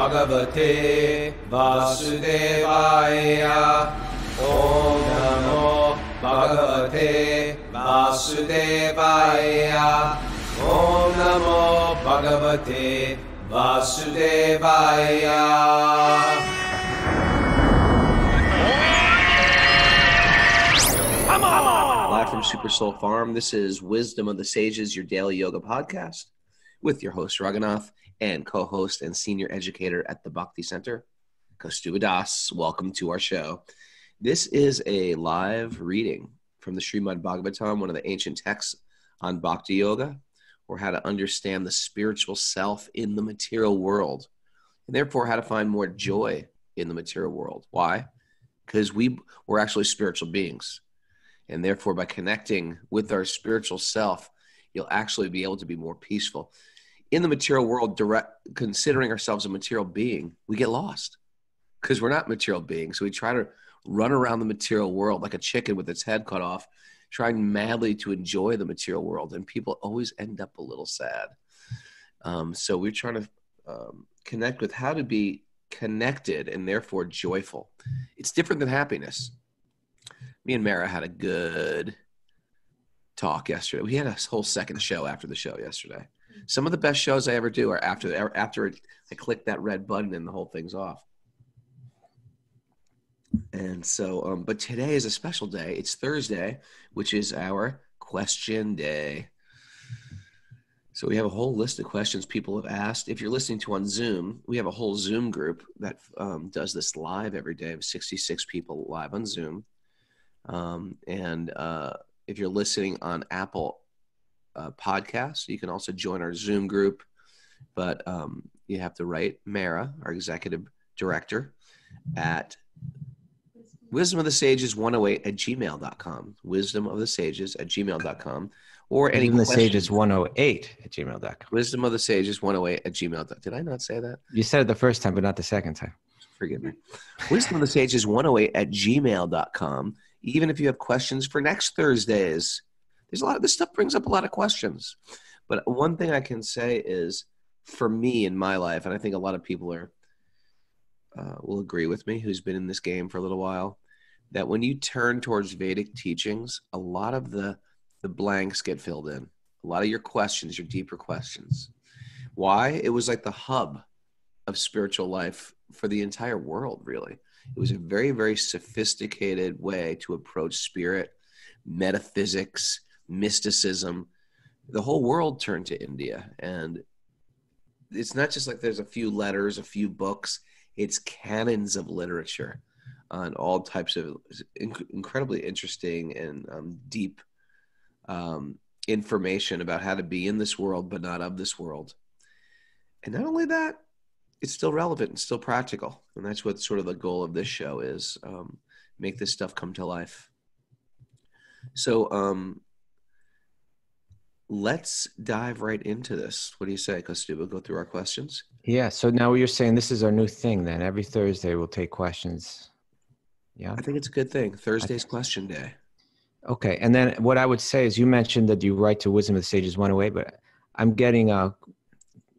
Bhagavate Vasudevaya. Om Namo Bhagavate Vasudevaya. Om Namo Bhagavate Vasudevaya. Live from Super Soul Farm, this is Wisdom of the Sages, your daily yoga podcast, with your host Raghunath and co-host and senior educator at the Bhakti Center, Kaustubha Das. Welcome to our show. This is a live reading from the Srimad Bhagavatam, one of the ancient texts on Bhakti Yoga, or how to understand the spiritual self in the material world, and therefore how to find more joy in the material world. Why? Because we're actually spiritual beings. And therefore, by connecting with our spiritual self, you'll actually be able to be more peaceful. In the material world, considering ourselves a material being, we get lost because we're not material beings. So we try to run around the material world like a chicken with its head cut off, trying madly to enjoy the material world. And people always end up a little sad. So we're trying to connect with how to be connected and therefore joyful. It's different than happiness. Me and Mara had a good talk yesterday. We had a whole second show after the show yesterday. Some of the best shows I ever do are after I click that red button and the whole thing's off. And so, but today is a special day. It's Thursday, which is our question day. So we have a whole list of questions people have asked. If you're listening to on Zoom, we have a whole Zoom group that does this live every day. We have 66 people live on Zoom. If you're listening on Apple Podcasts, you can also join our Zoom group, but you have to write Mara, our executive director, at wisdomofthesages108@gmail.com, wisdomofthesages@gmail.com, or any wisdomofthesages108@gmail.com. wisdomofthesages108@gmail.com. Did I not say that? You said it the first time, but not the second time. Forgive me. wisdomofthesages108@gmail.com. Even if you have questions for next Thursdays, there's a lot of this stuff brings up a lot of questions. But one thing I can say is, for me in my life, and I think a lot of people will agree with me who's been in this game for a little while, that when you turn towards Vedic teachings, a lot of the blanks get filled in. A lot of your questions, your deeper questions. Why? It was like the hub of spiritual life for the entire world, really. It was a very, very sophisticated way to approach spirit, metaphysics, mysticism. The whole world turned to India. And it's not just like there's a few letters, a few books. It's canons of literature on all types of incredibly interesting and deep information about how to be in this world, but not of this world. And not only that, it's still relevant and still practical. And that's what sort of the goal of this show is, make this stuff come to life. So let's dive right into this. What do you say, Kaustubha? Go through our questions? Yeah, so now you're saying this is our new thing then. Every Thursday we'll take questions. Yeah? I think it's a good thing. Thursday's question day. Okay, and then what I would say is you mentioned that you write to Wisdom of the Sages 108, but I'm getting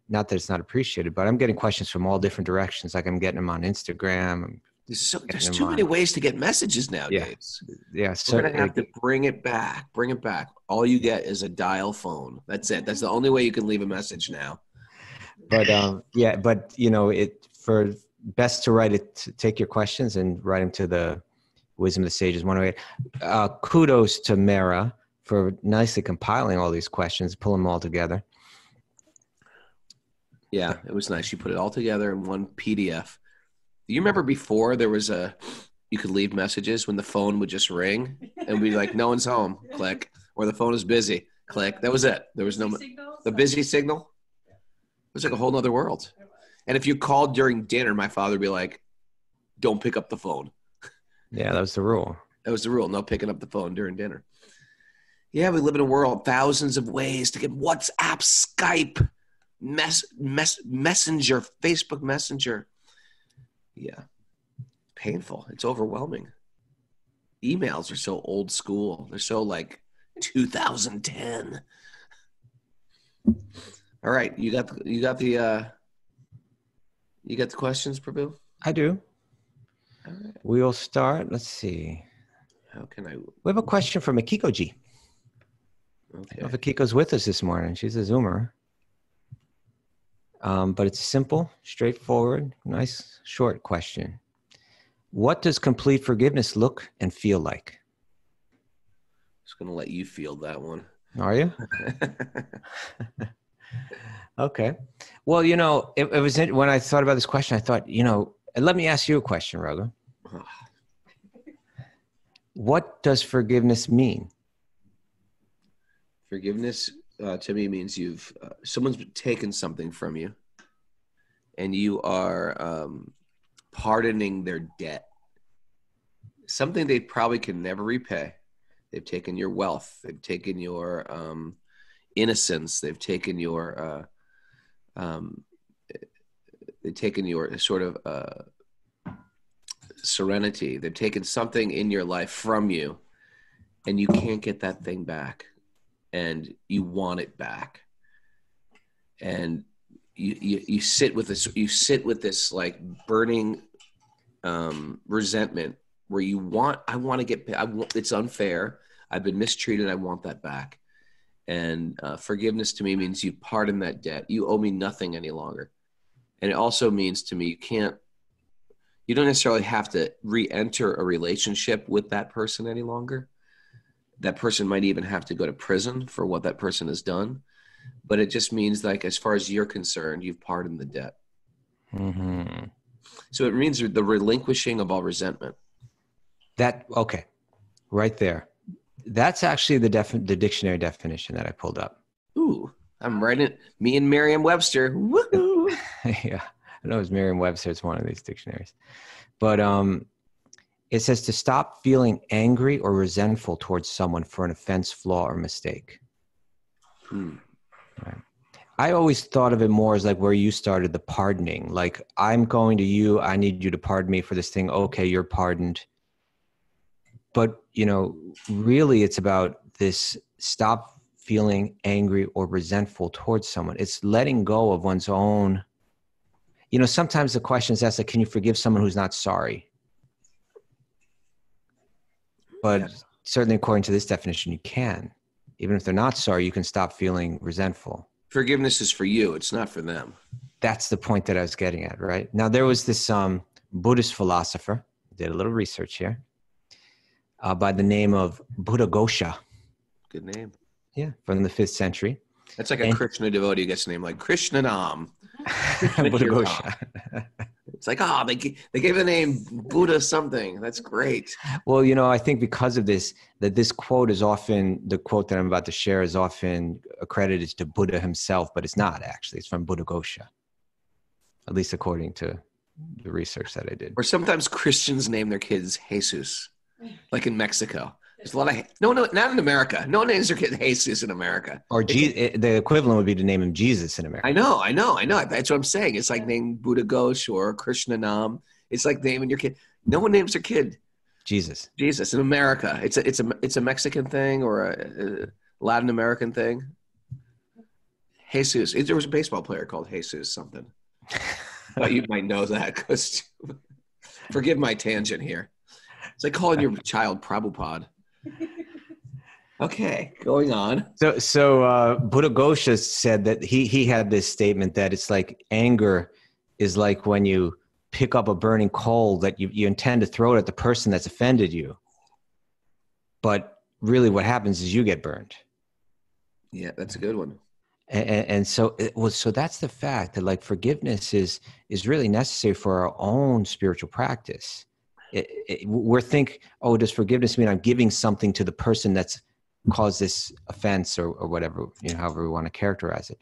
not that it's not appreciated, but I'm getting questions from all different directions. Like I'm getting them on Instagram. There's too many ways to get messages nowadays. Yeah. So we're going to have to bring it back. All you get is a dial phone. That's it. That's the only way you can leave a message now. But for best to write it, to take your questions and write them to the Wisdom of the Sages 108. Kudos to Mara for nicely compiling all these questions, pulling them all together. Yeah, it was nice. She put it all together in one PDF. You remember before there was you could leave messages when the phone would just ring and be like, no one's home, click, or the phone is busy, click. That was it. There was the busy signal. It was like a whole nother world. And if you called during dinner, my father would be like, don't pick up the phone. Yeah, that was the rule. That was the rule. No picking up the phone during dinner. Yeah, we live in a world, thousands of ways to get WhatsApp, Skype, Messenger, Facebook Messenger. Yeah. Painful. It's overwhelming. Emails are so old school. They're so like 2010. All right. You got the You got the questions, Prabhu? I do. All right. We'll start. Let's see. How can I? We have a question from Akiko G. I don't know if Akiko's with us this morning. She's a Zoomer. But it's simple, straightforward, nice, short question. What does complete forgiveness look and feel like? Just going to let you field that one. Are you? Okay. Well, you know, it was when I thought about this question, I thought, you know, and let me ask you a question, Raghu. What does forgiveness mean? Forgiveness to me means someone's taken something from you, and you are pardoning their debt. Something they probably can never repay. They've taken your wealth. They've taken your innocence. They've taken your sort of serenity. They've taken something in your life from you, and you can't get that thing back, and you want it back, and you sit with this. You sit with this like burning resentment where I want to get. It's unfair. I've been mistreated. I want that back. And forgiveness to me means you pardon that debt. You owe me nothing any longer. And it also means to me you don't necessarily have to re-enter a relationship with that person any longer. That person might even have to go to prison for what that person has done. But it just means, like, as far as you're concerned, you've pardoned the debt. Mm-hmm. So it means the relinquishing of all resentment. Okay, right there. That's actually the dictionary definition that I pulled up. Ooh, I'm writing me and Merriam-Webster. Woohoo! Yeah, I know it's Merriam-Webster. It's one of these dictionaries. But it says to stop feeling angry or resentful towards someone for an offense, flaw, or mistake. Right. I always thought of it more as like where you started, the pardoning. Like, I'm going to you, I need you to pardon me for this thing. Okay, you're pardoned. But, you know, really it's about this stop feeling angry or resentful towards someone. It's letting go of one's own. You know, sometimes the question is asked, like, can you forgive someone who's not sorry? But certainly according to this definition, you can. Even if they're not sorry, you can stop feeling resentful. Forgiveness is for you. It's not for them. That's the point that I was getting at, right? Now, there was this Buddhist philosopher, did a little research here, by the name of Buddhaghosa. Good name. Yeah, from the 5th century. That's like a Krishna devotee who gets a name like Krishnanam. Buddhaghosa. It's like, they gave the name Buddha something. That's great. Well, you know, I think because of this, that this quote is often, the quote that I'm about to share is often accredited to Buddha himself, but it's not actually. It's from Buddhaghosa, at least according to the research that I did. Or sometimes Christians name their kids Jesus, like in Mexico. There's a lot of, no, not in America. No one names their kid Jesus in America. Or the equivalent would be to name him Jesus in America. I know. That's what I'm saying. It's like naming Buddhaghosa or Krishnanam. It's like naming your kid. No one names their kid Jesus in America. It's a Mexican thing or a Latin American thing. Jesus. There was a baseball player called Jesus something. But you might know that because forgive my tangent here. It's like calling your child Prabhupada. Okay, going on. So Buddhaghosa said that he had this statement that it's like anger is like when you pick up a burning coal that you intend to throw it at the person that's offended you. But really what happens is you get burned. Yeah, that's a good one. And so that's the fact that like forgiveness is really necessary for our own spiritual practice. We're does forgiveness mean I'm giving something to the person that's caused this offense or whatever, you know, however we want to characterize it.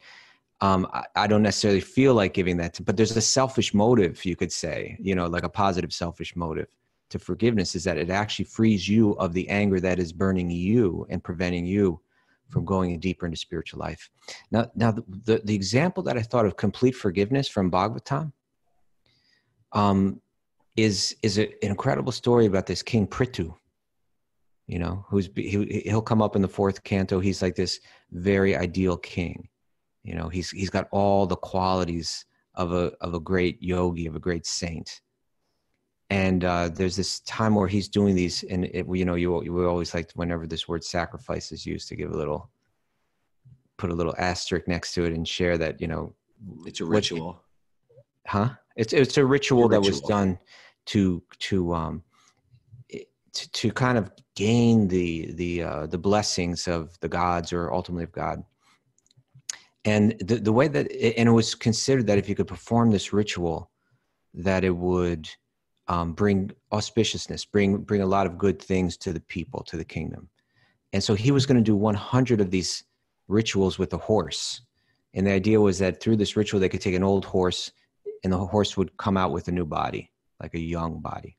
I don't necessarily feel like giving that but there's a selfish motive, you could say, you know, like a positive selfish motive to forgiveness is that it actually frees you of the anger that is burning you and preventing you from going deeper into spiritual life. Now the example that I thought of complete forgiveness from Bhagavatam is an incredible story about this King Prithu, you know, he'll come up in the 4th canto. He's like this very ideal king. You know, he's got all the qualities of a great yogi, of a great saint. And there's this time where he's doing these, and you always like, whenever this word sacrifice is used, to give put a little asterisk next to it and share that, It's a ritual. It's a ritual that was done to kind of gain the blessings of the gods, or ultimately of God. And the way that, and it was considered that if you could perform this ritual, that it would bring auspiciousness, bring a lot of good things to the people, to the kingdom. And so he was going to do 100 of these rituals with a horse. And the idea was that through this ritual, they could take an old horse, and the horse would come out with a new body, like a young body.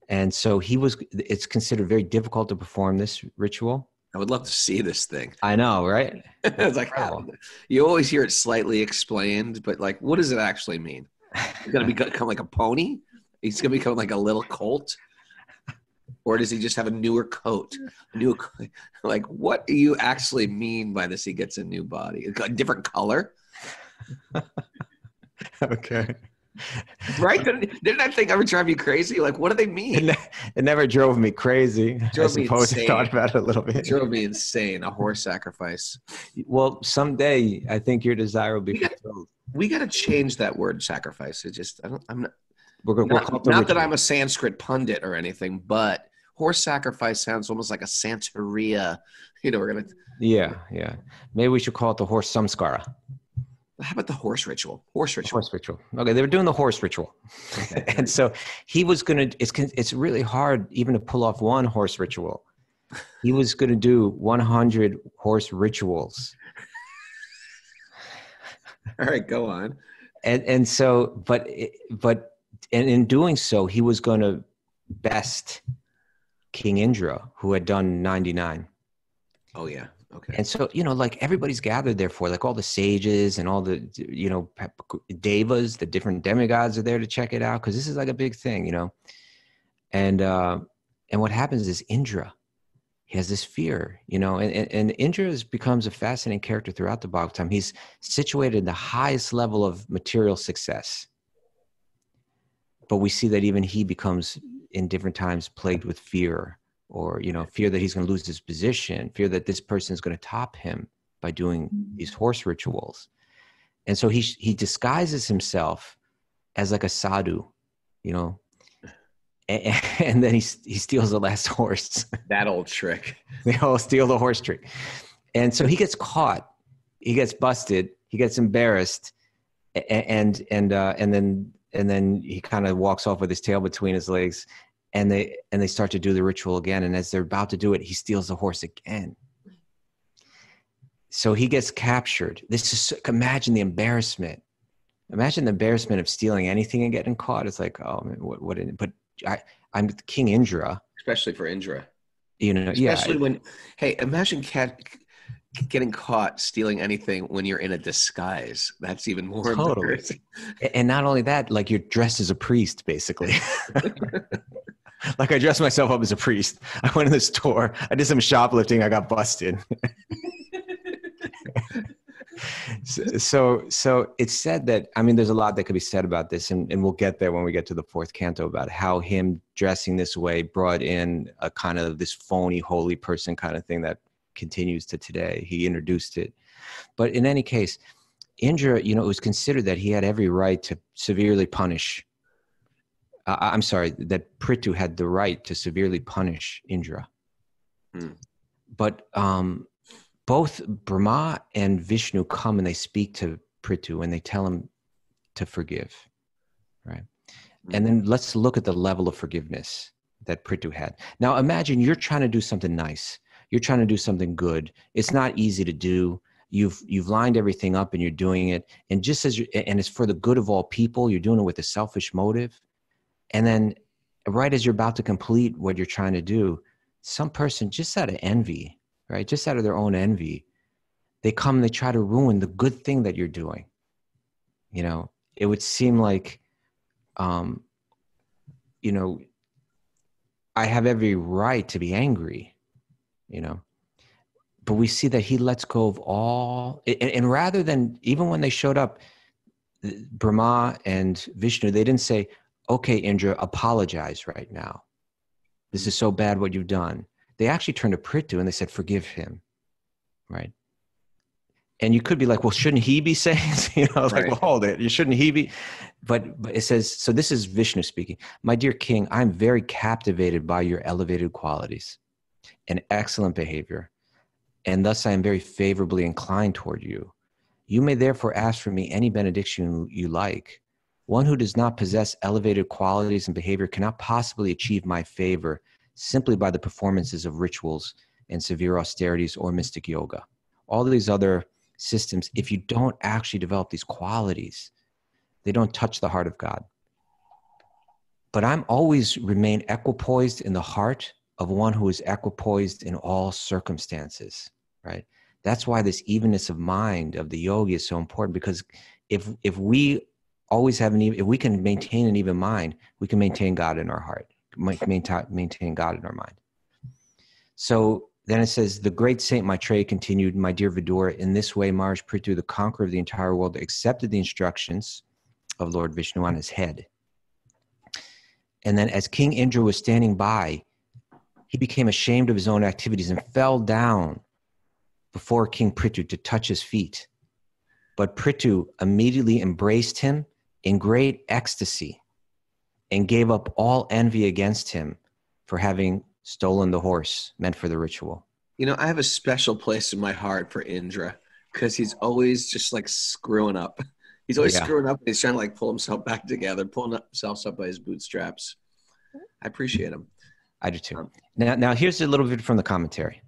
And so it's considered very difficult to perform this ritual. I would love to see this thing. I know, right? It's like, you always hear it slightly explained, but like, what does it actually mean? He's going to become like a pony? He's going to become like a little colt? Or does he just have a newer coat? Like, what do you actually mean by this? He gets a new body, a different color. Okay. Right? Didn't that thing ever drive you crazy? Like, what do they mean? It never drove me crazy. I suppose I thought about it a little bit. It drove me insane. A horse sacrifice. Well, someday I think your desire will be fulfilled. We got to change that word sacrifice. It just, I'm not. Not that I'm a Sanskrit pundit or anything, but horse sacrifice sounds almost like a Santeria. We're gonna. Yeah. Maybe we should call it the horse samskara. How about the horse ritual? Horse ritual. Okay, they were doing the horse ritual, okay. And so he was gonna. It's really hard even to pull off one horse ritual. He was gonna do 100 horse rituals. All right, go on. And so, but in doing so, he was going to best King Indra, who had done 99. Oh yeah. Okay. And so, like, everybody's gathered there for, like, all the sages and all the, devas, the different demigods are there to check it out, because this is like a big thing, And what happens is Indra, he has this fear, and Indra becomes a fascinating character throughout the Bhagavatam. He's situated in the highest level of material success. But we see that even he becomes, in different times, plagued with fear, or, fear that he's going to lose his position, fear that this person is going to top him by doing these horse rituals. And so he disguises himself as like a sadhu, and then he steals the last horse. That old trick. They all steal the horse trick. And so he gets caught, he gets busted, he gets embarrassed, and then he kind of walks off with his tail between his legs, and they start to do the ritual again. And as they're about to do it, he steals the horse again. So he gets captured. Imagine the embarrassment. Imagine the embarrassment of stealing anything and getting caught. It's like, oh man, what? But I'm King Indra. Especially for Indra. Especially when, hey, imagine getting caught stealing anything when you're in a disguise. That's even more embarrassing. And not only that, like, you're dressed as a priest, basically. Like, I dressed myself up as a priest. I went in the store. I did some shoplifting. I got busted. So it's said that, there's a lot that could be said about this, and we'll get there when we get to the fourth canto, about how him dressing this way brought in a kind of this phony holy person kind of thing that continues to today. He introduced it. But in any case, Indra, it was considered that he had every right to severely punish. That Prithu had the right to severely punish Indra. But both Brahma and Vishnu come and they speak to Prithu and they tell him to forgive, right? And then let's look at the level of forgiveness that Prithu had. Now imagine you're trying to do something nice. You're trying to do something good. It's not easy to do. You've lined everything up and you're doing it. And and it's for the good of all people. You're doing it with a selfish motive. And then right as you're about to complete what you're trying to do, some person, just out of envy, right? Just out of their own envy, they come and they try to ruin the good thing that you're doing. It would seem like, I have every right to be angry, but we see that he lets go of all, and rather than, even when they showed up, Brahma and Vishnu, they didn't say, okay, Indra, apologize right now. This is so bad what you've done. They actually turned to Prithu and they said, forgive him, right? And you could be like, well, shouldn't he be saying, like, well, hold it. Shouldn't he be? But it says, so this is Vishnu speaking. My dear king, I'm very captivated by your elevated qualities and excellent behavior. And thus I am very favorably inclined toward you. You may therefore ask for me any benediction you like. One who does not possess elevated qualities and behavior cannot possibly achieve my favor simply by the performances of rituals and severe austerities or mystic yoga. All of these other systems, if you don't actually develop these qualities, they don't touch the heart of God. But I'm always remain equipoised in the heart of one who is equipoised in all circumstances, right? That's why this evenness of mind of the yogi is so important, because if we always have if we can maintain an even mind, we can maintain God in our heart, maintain God in our mind. So then it says, the great Saint Maitreya continued, my dear Vidura, in this way, Maharaj Prithu, the conqueror of the entire world, accepted the instructions of Lord Vishnu on his head. And then as King Indra was standing by, he became ashamed of his own activities and fell down before King Prithu to touch his feet. But Prithu immediately embraced him in great ecstasy and gave up all envy against him for having stolen the horse meant for the ritual. You know, I have a special place in my heart for Indra because he's always just like screwing up. He's always screwing up. He's trying to like pull himself back together, pulling himself up by his bootstraps. I appreciate him. I do too. Now here's a little bit from the commentary.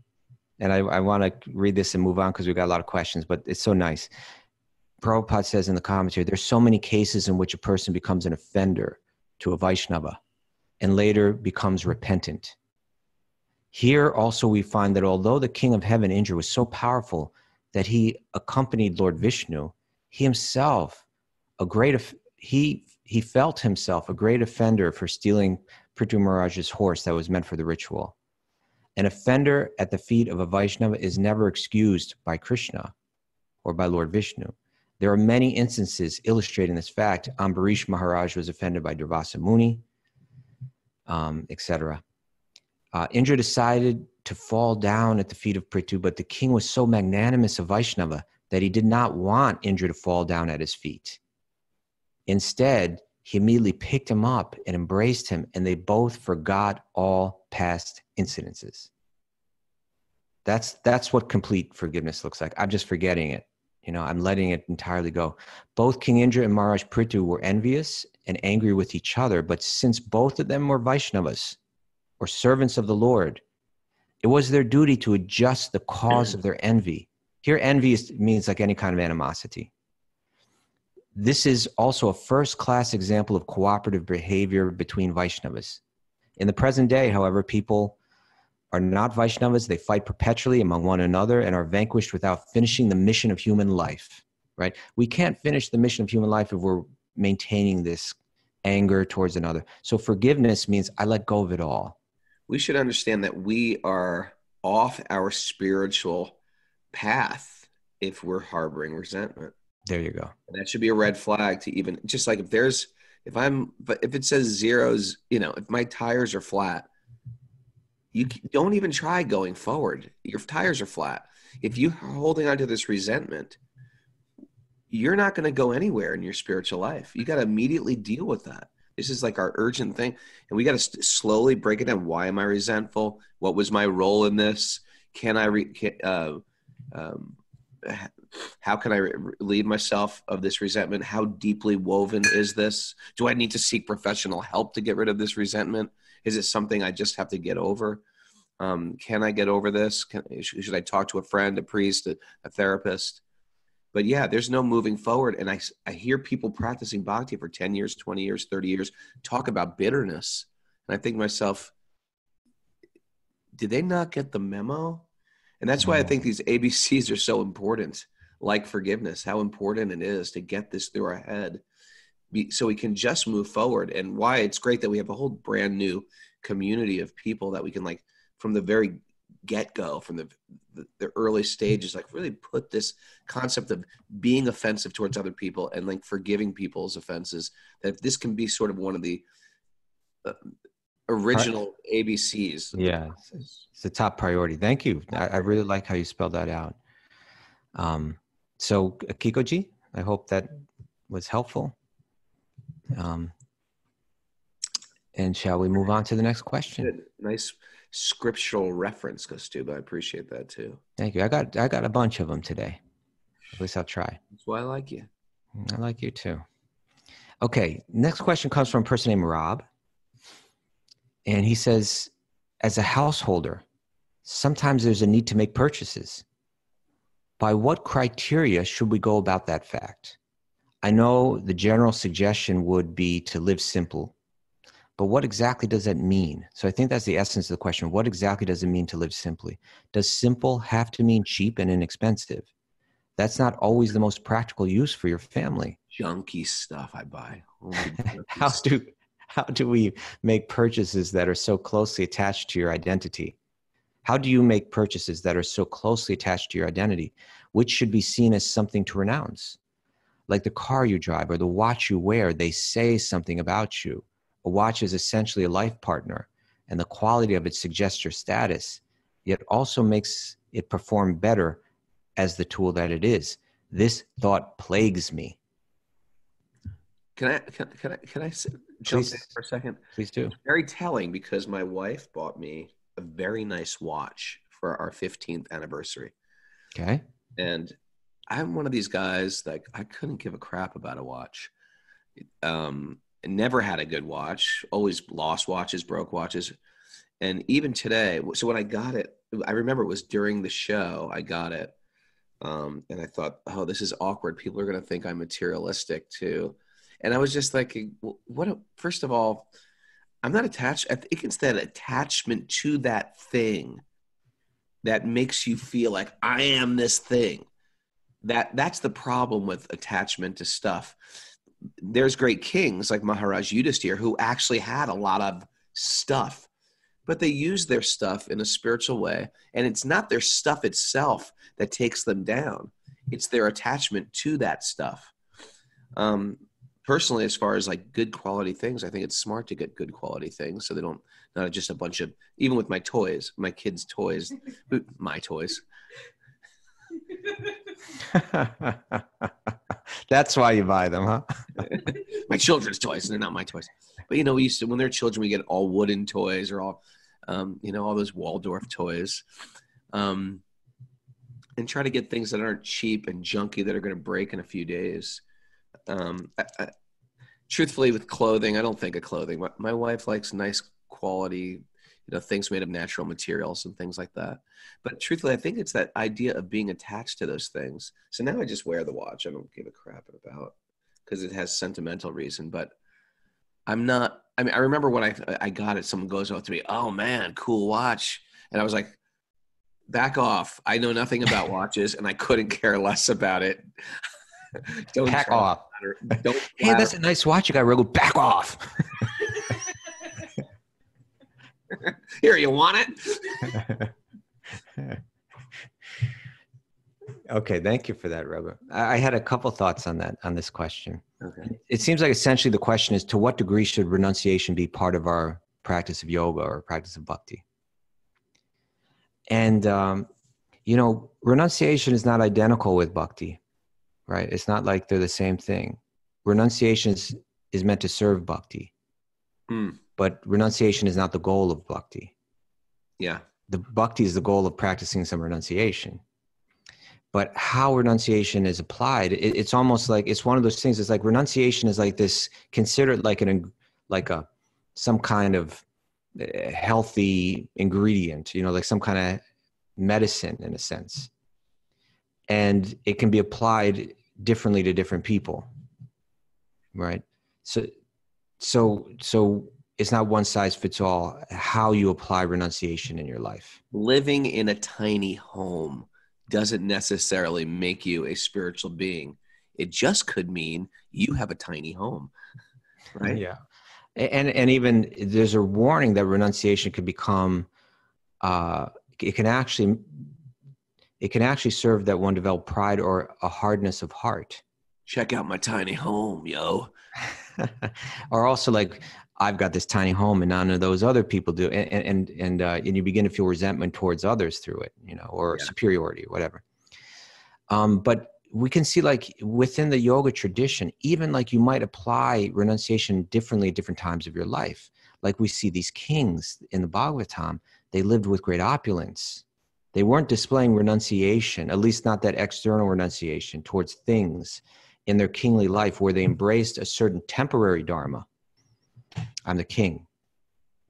And I want to read this and move on because we've got a lot of questions, but it's so nice. Prabhupada says in the commentary, there's so many cases in which a person becomes an offender to a Vaishnava and later becomes repentant. Here also we find that although the king of heaven, Indra, was so powerful that he accompanied Lord Vishnu, he himself, he felt himself a great offender for stealing Prithu Maharaj's horse that was meant for the ritual. An offender at the feet of a Vaishnava is never excused by Krishna or by Lord Vishnu. There are many instances illustrating this fact. Ambarish Maharaj was offended by Durvasa Muni, etc. Indra decided to fall down at the feet of Prithu, but the king was so magnanimous of Vaishnava that he did not want Indra to fall down at his feet. Instead, he immediately picked him up and embraced him, and they both forgot all past incidences. That's what complete forgiveness looks like. I'm just forgetting it. I'm letting it entirely go. Both King Indra and Maharaj Prithu were envious and angry with each other, but since both of them were Vaishnavas, or servants of the Lord, it was their duty to adjust the cause of their envy. Here, envy means like any kind of animosity. This is also a first-class example of cooperative behavior between Vaishnavas. In the present day, however, people are not Vaishnavas. They fight perpetually among one another and are vanquished without finishing the mission of human life, right? We can't finish the mission of human life if we're maintaining this anger towards another. So forgiveness means I let go of it all. We should understand that we are off our spiritual path if we're harboring resentment. There you go. And that should be a red flag to even, just like if it says zeros, if my tires are flat, you don't even try going forward. Your tires are flat. If you're holding on to this resentment, you're not going to go anywhere in your spiritual life. You got to immediately deal with that. This is like our urgent thing. And we got to slowly break it down. Why am I resentful? What was my role in this? How can I relieve myself of this resentment? How deeply woven is this? Do I need to seek professional help to get rid of this resentment? Is it something I just have to get over? Can I get over this? Should I talk to a friend, a priest, a therapist? But yeah, there's no moving forward. And I hear people practicing bhakti for 10 years, 20 years, 30 years, talk about bitterness. And I think to myself, did they not get the memo? And that's why I think these ABCs are so important, like forgiveness, how important it is to get this through our head so we can just move forward. And why it's great that we have a whole brand new community of people that we can, like, from the very get-go, from the early stages, like really put this concept of being offensive towards other people and like forgiving people's offenses, that this can be sort of one of the original ABCs. Yeah, it's a top priority. Thank you. I really like how you spelled that out. So Kikoji, I hope that was helpful. And shall we move on to the next question? Good. Nice scriptural reference, Kostuba. I appreciate that too. Thank you. I got a bunch of them today. At least I'll try. That's why I like you. I like you too. Okay, next question comes from a person named Rob. And he says, as a householder, sometimes there's a need to make purchases. By what criteria should we go about that fact? I know the general suggestion would be to live simple, but what exactly does that mean? So I think that's the essence of the question. What exactly does it mean to live simply? Does simple have to mean cheap and inexpensive? That's not always the most practical use for your family. Junky stuff I buy. How do we make purchases that are so closely attached to your identity? How do you make purchases that are so closely attached to your identity, which should be seen as something to renounce? Like the car you drive or the watch you wear, they say something about you. A watch is essentially a life partner, and the quality of it suggests your status, yet also makes it perform better as the tool that it is. This thought plagues me. Can I jump in for a second? Please do. It's very telling because my wife bought me a very nice watch for our 15th anniversary. Okay. And I'm one of these guys that I couldn't give a crap about a watch. Never had a good watch, always lost watches, broke watches. And even today, so when I got it, I remember it was during the show, I got it. And I thought, oh, this is awkward. People are going to think I'm materialistic too. And I was just like, first of all, I'm not attached. I think it's that attachment to that thing that makes you feel like I am this thing. That's the problem with attachment to stuff. There's great kings like Maharaj Yudhisthira who actually had a lot of stuff, but they used their stuff in a spiritual way. And it's not their stuff itself that takes them down. It's their attachment to that stuff. Personally, as far as like good quality things, I think it's smart to get good quality things so they don't, not just a bunch of, even with my toys, my kids' toys, my toys. That's why you buy them, huh? My children's toys, they're not my toys. But we used to, when they're children, we get all wooden toys or all, all those Waldorf toys. And try to get things that aren't cheap and junky that are going to break in a few days. Truthfully, with clothing, I don't think of clothing. My wife likes nice quality, things made of natural materials and things like that. But truthfully, I think it's that idea of being attached to those things. So now I just wear the watch. I don't give a crap about because it has sentimental reason. But I'm not. I mean, I remember when I got it, someone goes up to me, "Oh man, cool watch," and I was like, "Back off! I know nothing about watches, and I couldn't care less about it." Don't back off. Don't hey, that's a nice watch you got, Rogo. Back off. Here, you want it? Okay, thank you for that, Rogo. I had a couple thoughts on this question. Okay. It seems like essentially the question is, to what degree should renunciation be part of our practice of yoga or practice of bhakti? And, renunciation is not identical with bhakti. Right? It's not like they're the same thing. Renunciation is meant to serve bhakti. But renunciation is not the goal of bhakti. Yeah. The bhakti is the goal of practicing some renunciation. But how renunciation is applied, it's almost like, it's one of those things. It's like renunciation is like this, considered like some kind of healthy ingredient, like some kind of medicine in a sense. And it can be applied differently to different people, right? So it's not one size fits all how you apply renunciation in your life. Living in a tiny home doesn't necessarily make you a spiritual being. It just could mean you have a tiny home, right? Yeah. And even there's a warning that renunciation could become it can actually serve that one develop pride or a hardness of heart. Check out my tiny home, yo. Or also like, I've got this tiny home and none of those other people do. And you begin to feel resentment towards others through it, or superiority, whatever. But we can see like within the yoga tradition, even like you might apply renunciation differently at different times of your life. Like we see these kings in the Bhagavatam, they lived with great opulence. They weren't displaying renunciation, at least not that external renunciation towards things in their kingly life where they embraced a certain temporary dharma. I'm the king,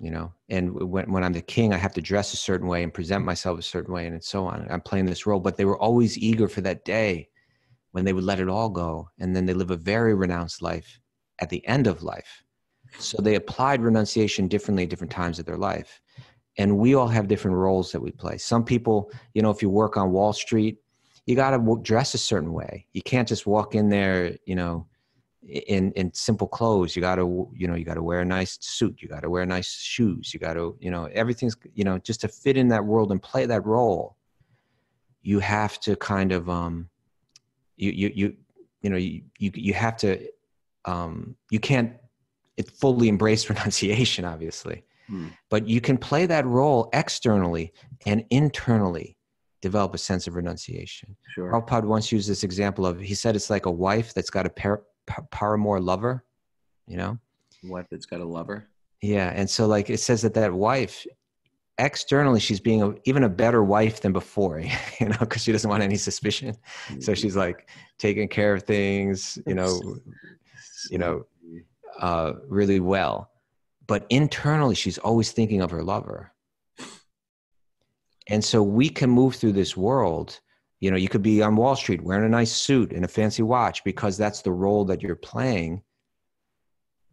and when I'm the king, I have to dress a certain way and present myself a certain way and so on. I'm playing this role, but they were always eager for that day when they would let it all go. And then they live a very renounced life at the end of life. So they applied renunciation differently at different times of their life. And we all have different roles that we play. Some people, if you work on Wall Street, you got to dress a certain way. You can't just walk in there, in simple clothes. You got to, you got to wear a nice suit. You got to wear nice shoes. You got to, everything's, just to fit in that world and play that role. You have to kind of, you have to, you can't fully embrace renunciation, obviously. But you can play that role externally and internally develop a sense of renunciation. Sure. Prabhupada once used this example of, he said it's like a wife that's got a paramour lover, Wife that's got a lover. Yeah. And so like it says that wife, externally, she's being even a better wife than before, because she doesn't want any suspicion. So she's like taking care of things, really well. But internally, she's always thinking of her lover. And so we can move through this world. You could be on Wall Street wearing a nice suit and a fancy watch because that's the role that you're playing.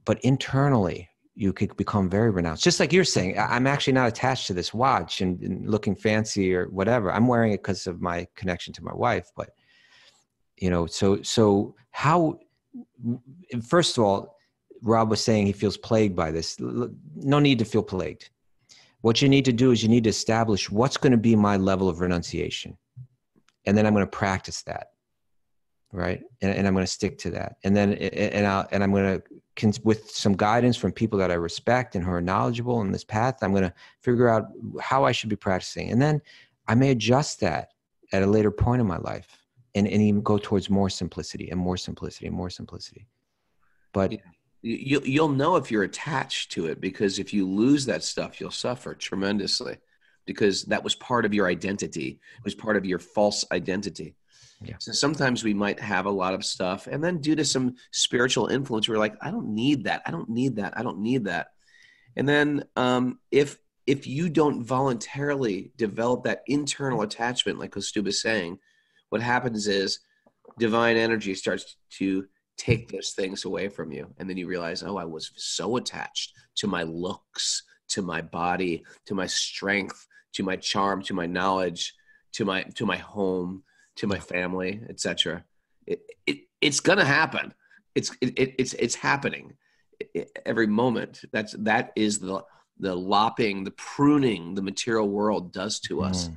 But internally, you could become very renounced. Just like you're saying, I'm actually not attached to this watch and looking fancy or whatever. I'm wearing it because of my connection to my wife. But, so how, first of all, Rob was saying he feels plagued by this. No need to feel plagued. What you need to do is you need to establish what's going to be my level of renunciation. And then I'm going to practice that. Right. And I'm going to stick to that. And then, I'm going to, with some guidance from people that I respect and who are knowledgeable in this path, I'm going to figure out how I should be practicing. And then I may adjust that at a later point in my life and even go towards more simplicity and more simplicity and more simplicity. But you'll know if you're attached to it, because if you lose that stuff, you'll suffer tremendously, because that was part of your identity. It was part of your false identity. Yeah. So sometimes we might have a lot of stuff, and then due to some spiritual influence, we're like, I don't need that. I don't need that. I don't need that. And then if you don't voluntarily develop that internal attachment, like Kaustubha's saying, what happens is divine energy starts to take those things away from you. And then you realize, oh, I was so attached to my looks, to my body, to my strength, to my charm, to my knowledge, to my home, to my family, etc. It's gonna happen. It's happening every moment. That is the lopping, the pruning the material world does to us.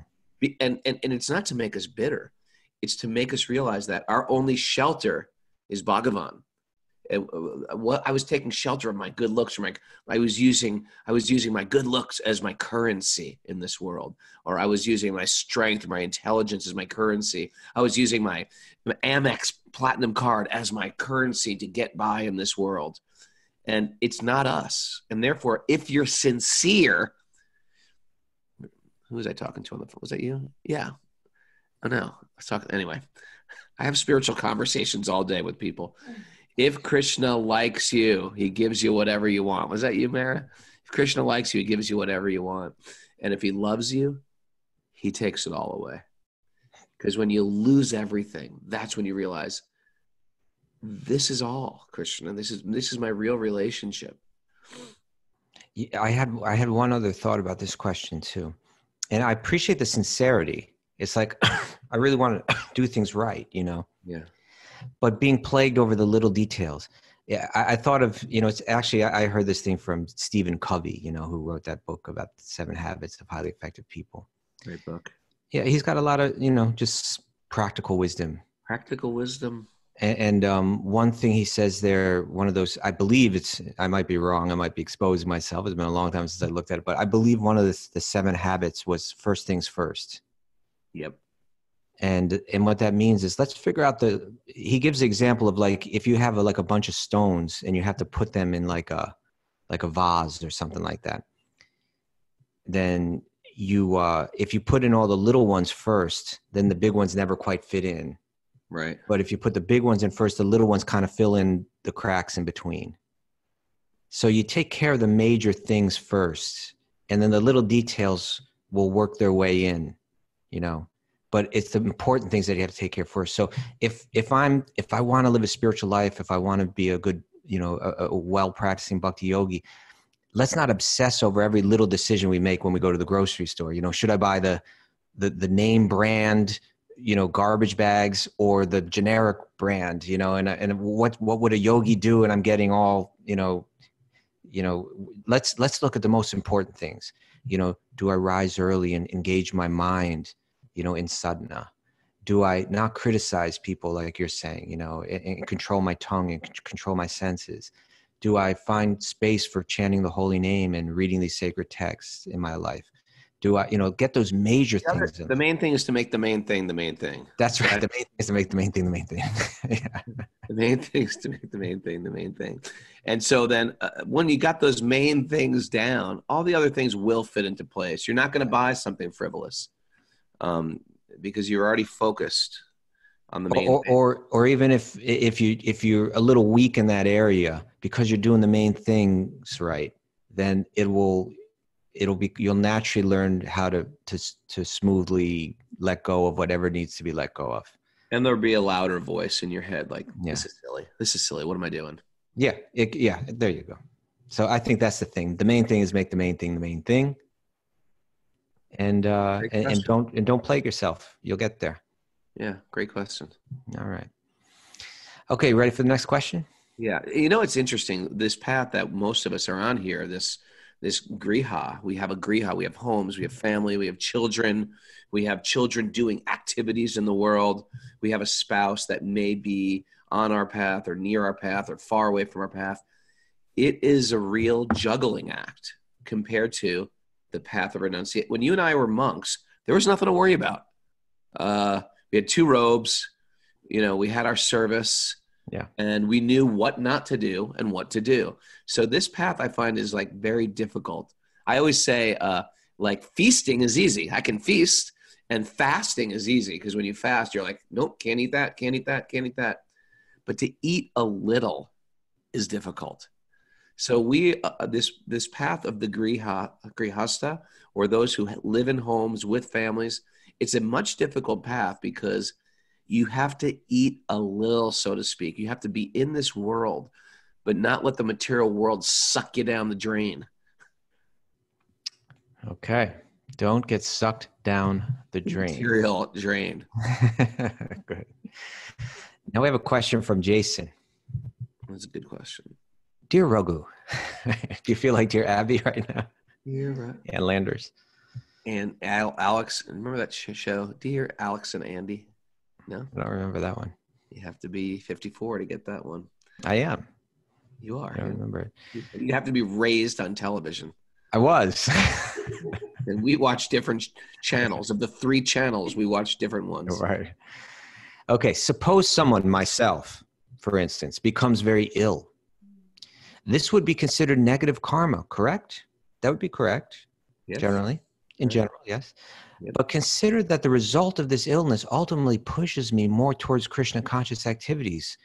And it's not to make us bitter. It's to make us realize that our only shelter is Bhagavan. I was taking shelter of my good looks, I was using my good looks as my currency in this world, or I was using my strength, my intelligence as my currency. I was using my Amex Platinum card as my currency to get by in this world, and it's not us. And therefore, if you're sincere, who was I talking to on the phone? Was that you? Yeah. Oh no, I was talking anyway. I have spiritual conversations all day with people. If Krishna likes you, he gives you whatever you want. Was that you, Mara? If Krishna likes you, he gives you whatever you want. And if he loves you, he takes it all away. Because when you lose everything, that's when you realize, this is all, Krishna. This is my real relationship. I had one other thought about this question too. And I appreciate the sincerity. It's like, I really want to do things right, Yeah. But being plagued over the little details. Yeah, I thought of, it's actually, I heard this thing from Stephen Covey, who wrote that book about the 7 habits of highly effective people. Great book. Yeah, he's got a lot of, just practical wisdom. Practical wisdom. And one thing he says there, one of those, I believe I might be wrong. I might be exposing myself. It's been a long time since I looked at it, but I believe one of the 7 habits was first things first. Yep. And what that means is, let's figure out he gives the example of, like, if you have a bunch of stones and you have to put them in like a vase or something like that, then if you put in all the little ones first, then the big ones never quite fit in. Right. But if you put the big ones in first, the little ones kind of fill in the cracks in between. So you take care of the major things first, and then the little details will work their way in, but it's the important things that you have to take care of first. So if I want to live a spiritual life, if I want to be a good, a well-practicing bhakti yogi, let's not obsess over every little decision we make when we go to the grocery store. Should I buy the name brand, garbage bags, or the generic brand, and what would a yogi do? And I'm getting all, let's look at the most important things. Do I rise early and engage my mind, in sadhana? Do I not criticize people, like you're saying, and control my tongue and control my senses? Do I find space for chanting the holy name and reading these sacred texts in my life? Do I, get those major things? The main thing is to make the main thing the main thing. That's right. The main thing is to make the main thing the main thing. Yeah. The main thing is to make the main thing the main thing. And so then when you got those main things down, all the other things will fit into place. You're not going to buy something frivolous because you're already focused on the main thing. Or even if you're a little weak in that area, because you're doing the main things right, then you'll naturally learn how to smoothly let go of whatever needs to be let go of. And there'll be a louder voice in your head, like, Yeah. This is silly. What am I doing? Yeah. There you go. So I think that's the thing. The main thing is make the main thing the main thing. And don't plague yourself. You'll get there. Yeah. Great question. All right. Okay. Ready for the next question? Yeah. It's interesting. This path that most of us are on here, this griha, we have a griha, we have homes, we have family, we have children doing activities in the world. We have a spouse that may be on our path or near our path or far away from our path. It is a real juggling act compared to the path of renunciation. When you and I were monks, there was nothing to worry about. We had 2 robes, we had our service. Yeah. And we knew what not to do and what to do. So this path I find is like very difficult. I always say feasting is easy. I can feast, and fasting is easy because when you fast, you're like, nope, can't eat that, can't eat that, can't eat that. But to eat a little is difficult. So we this path of the grihasta, or those who live in homes with families, it's a much difficult path because you have to eat a little, so to speak. You have to be in this world, but not let the material world suck you down the drain. Okay. Don't get sucked down the drain. Material drain. Good. Now we have a question from Jason. That's a good question. Dear Raghu, do you feel like Dear Abby right now? Yeah, right. And Landers. And Alex, remember that show, Dear Alex and Andy? No? I don't remember that one. You have to be 54 to get that one. I am. You are. I don't remember it. You have to be raised on television. I was. And we watch different channels. Of the 3 channels, we watch different ones. Right. Okay, suppose someone, myself, for instance, becomes very ill. This would be considered negative karma, correct? That would be correct, Yes. generally. In general, yes. Yep. But consider that the result of this illness ultimately pushes me more towards Krishna conscious activities.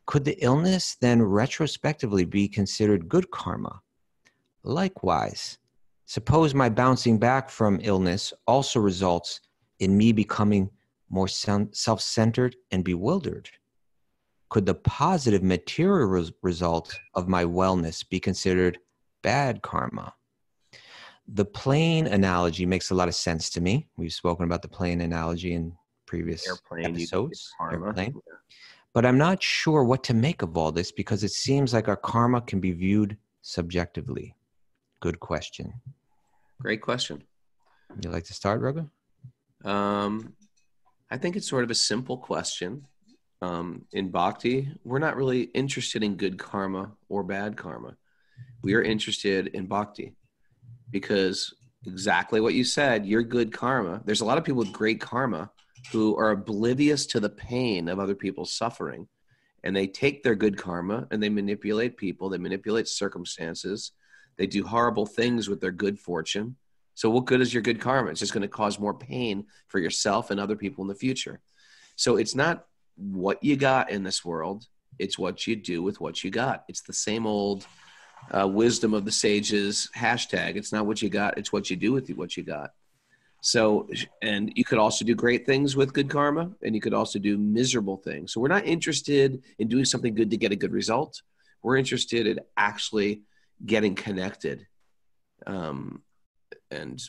Could the illness then retrospectively be considered good karma? Likewise, suppose my bouncing back from illness also results in me becoming more self-centered and bewildered. Could the positive material result of my wellness be considered bad karma? The plane analogy makes a lot of sense to me. We've spoken about the plane analogy in previous episodes. Airplane. But I'm not sure what to make of all this because it seems like our karma can be viewed subjectively. Good question. Great question. You like to start, Raghu? I think it's sort of a simple question. In Bhakti, we're not really interested in good karma or bad karma. We are interested in Bhakti because exactly what you said, your good karma. There's a lot of people with great karma who are oblivious to the pain of other people's suffering. And they take their good karma and they manipulate people. They manipulate circumstances. They do horrible things with their good fortune. So what good is your good karma? It's just going to cause more pain for yourself and other people in the future. So it's not what you got in this world. It's what you do with what you got. It's the same old wisdom of the sages hashtag. It's not what you got. It's what you do with what you got. So, and you could also do great things with good karma, and you could also do miserable things. So we're not interested in doing something good to get a good result. We're interested in actually getting connected. And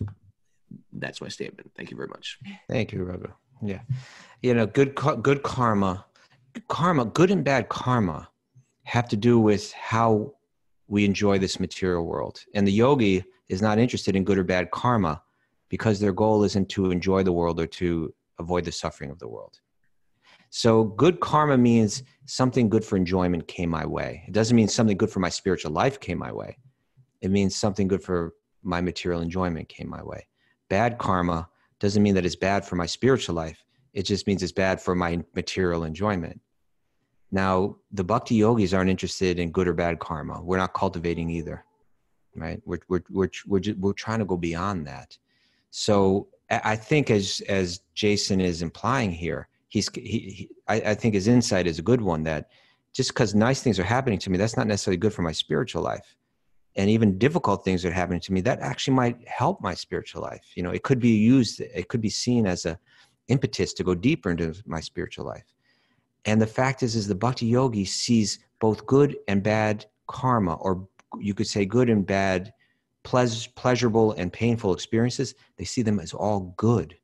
that's my statement. Thank you very much. Thank you, Raghu. Yeah. Good karma, good and bad karma have to do with how we enjoy this material world. And the yogi is not interested in good or bad karma because their goal isn't to enjoy the world or to avoid the suffering of the world. So good karma means something good for enjoyment came my way. It doesn't mean something good for my spiritual life came my way. It means something good for my material enjoyment came my way. Bad karma doesn't mean that it's bad for my spiritual life. It just means it's bad for my material enjoyment. Now, the bhakti yogis aren't interested in good or bad karma. We're not cultivating either, right? We're trying to go beyond that. So I think as Jason is implying here, I think his insight is a good one, that just because nice things are happening to me, that's not necessarily good for my spiritual life. And even difficult things are happening to me, that actually might help my spiritual life. It could be used, it could be seen as a impetus to go deeper into my spiritual life. And the fact is the bhakti yogi sees both good and bad karma, or you could say good and bad, pleasurable and painful experiences. They see them as all good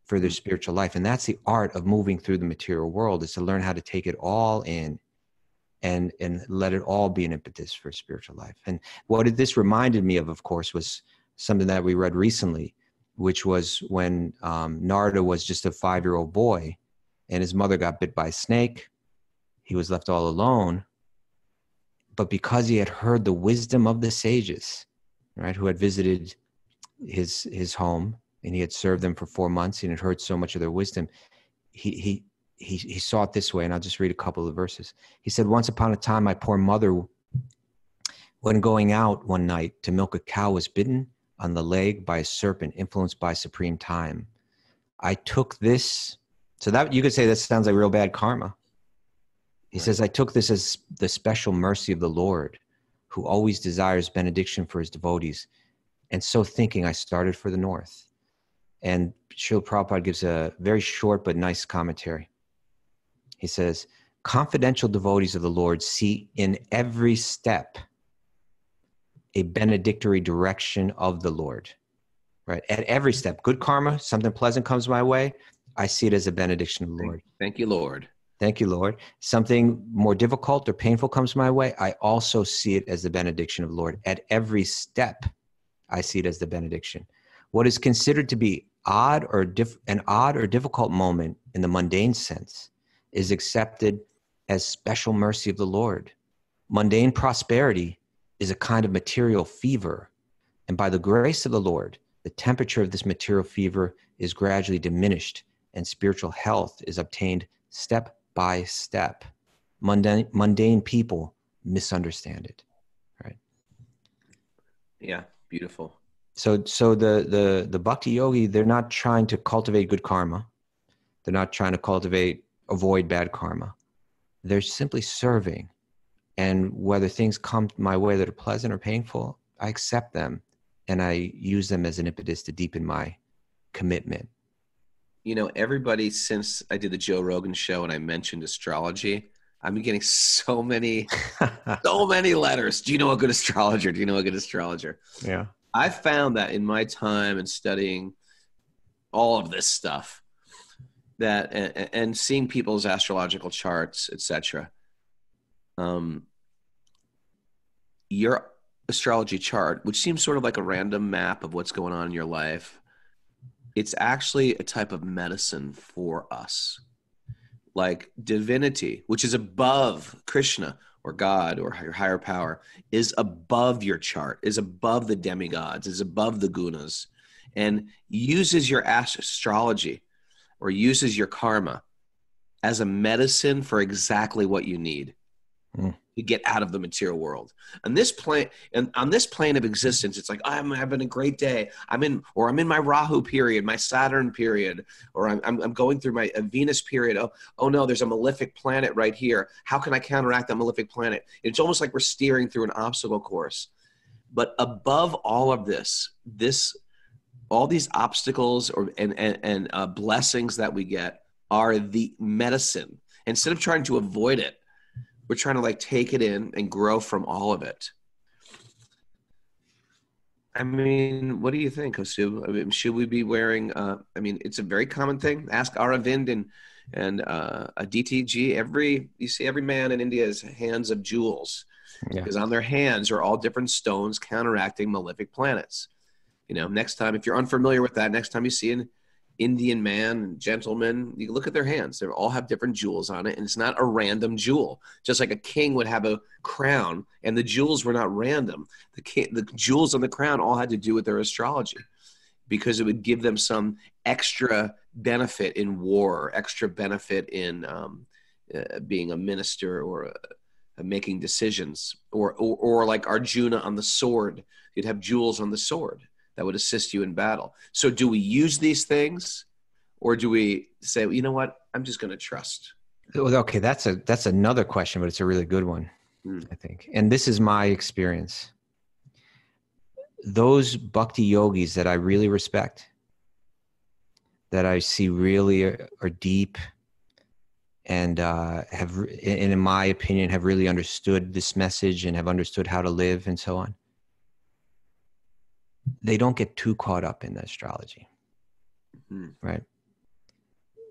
for their spiritual life. And that's the art of moving through the material world, is to learn how to take it all in and let it all be an impetus for spiritual life. And what this reminded me of course, was something that we read recently, which was when Narada was just a 5-year-old boy and his mother got bit by a snake. He was left all alone. But because he had heard the wisdom of the sages, right, who had visited his home, and he had served them for 4 months and had heard so much of their wisdom, he saw it this way, and I'll just read a couple of verses. He said, "Once upon a time, my poor mother, when going out one night to milk a cow, was bitten on the leg by a serpent influenced by supreme time. I took this," so that you could say that sounds like real bad karma. He says, "I took this as the special mercy of the Lord, who always desires benediction for his devotees. And so thinking, I started for the north." And Srila Prabhupada gives a very short but nice commentary. He says, "Confidential devotees of the Lord see in every step a benedictory direction of the Lord." Right? At every step, good karma, something pleasant comes my way, I see it as a benediction of the Lord. Thank you, Lord. Thank you, Lord. Something more difficult or painful comes my way, I also see it as the benediction of the Lord. At every step, I see it as the benediction. What is considered to be an odd or difficult moment in the mundane sense is accepted as special mercy of the Lord. Mundane prosperity is a kind of material fever, and by the grace of the Lord, the temperature of this material fever is gradually diminished, and spiritual health is obtained step by step. Mundane people misunderstand it, right? Yeah, beautiful. So the bhakti yogi, they're not trying to cultivate good karma. They're not trying to avoid bad karma. They're simply serving. And whether things come my way that are pleasant or painful, I accept them and I use them as an impetus to deepen my commitment. Everybody, since I did the Joe Rogan show and I mentioned astrology, I've been getting so many letters. Do you know a good astrologer? Do you know a good astrologer? Yeah. I found that in my time and studying all of this stuff, that and seeing people's astrological charts, etc. Your astrology chart, which seems sort of like a random map of what's going on in your life, It's actually a type of medicine for us. Like divinity, which is above Krishna or God or your higher power, is above your chart, is above the demigods, is above the gunas, and uses your astrology or uses your karma as a medicine for exactly what you need to get out of the material world. On this plane, and on this plane of existence, it's like, I'm having a great day. I'm in my Rahu period, my Saturn period, or I'm going through my Venus period. Oh no, there's a malefic planet right here. How can I counteract that malefic planet? It's almost like we're steering through an obstacle course. But above all of this, all these obstacles and blessings that we get are the medicine. Instead of trying to avoid it, we're trying to like take it in and grow from all of it. I mean, what do you think, Kaustubh? I mean, should we be wearing, it's a very common thing. Ask Aravind and a DTG. You see every man in India has hands of jewels because on their hands are all different stones counteracting malefic planets. You know, next time, if you're unfamiliar with that, next time you see an Indian man, gentleman, you look at their hands. They all have different jewels on it, and it's not a random jewel. Just like a king would have a crown, and the jewels were not random. The jewels on the crown all had to do with their astrology, because it would give them some extra benefit in war, extra benefit in being a minister or making decisions, or like Arjuna on the sword. You'd have jewels on the sword that would assist you in battle. So do we use these things, or do we say, you know what, I'm just going to trust? Okay, that's another question, but it's a really good one, I think. And this is my experience. Those bhakti yogis that I really respect, that I see really are deep and have, and in my opinion, have really understood this message and have understood how to live and so on, they don't get too caught up in the astrology, right?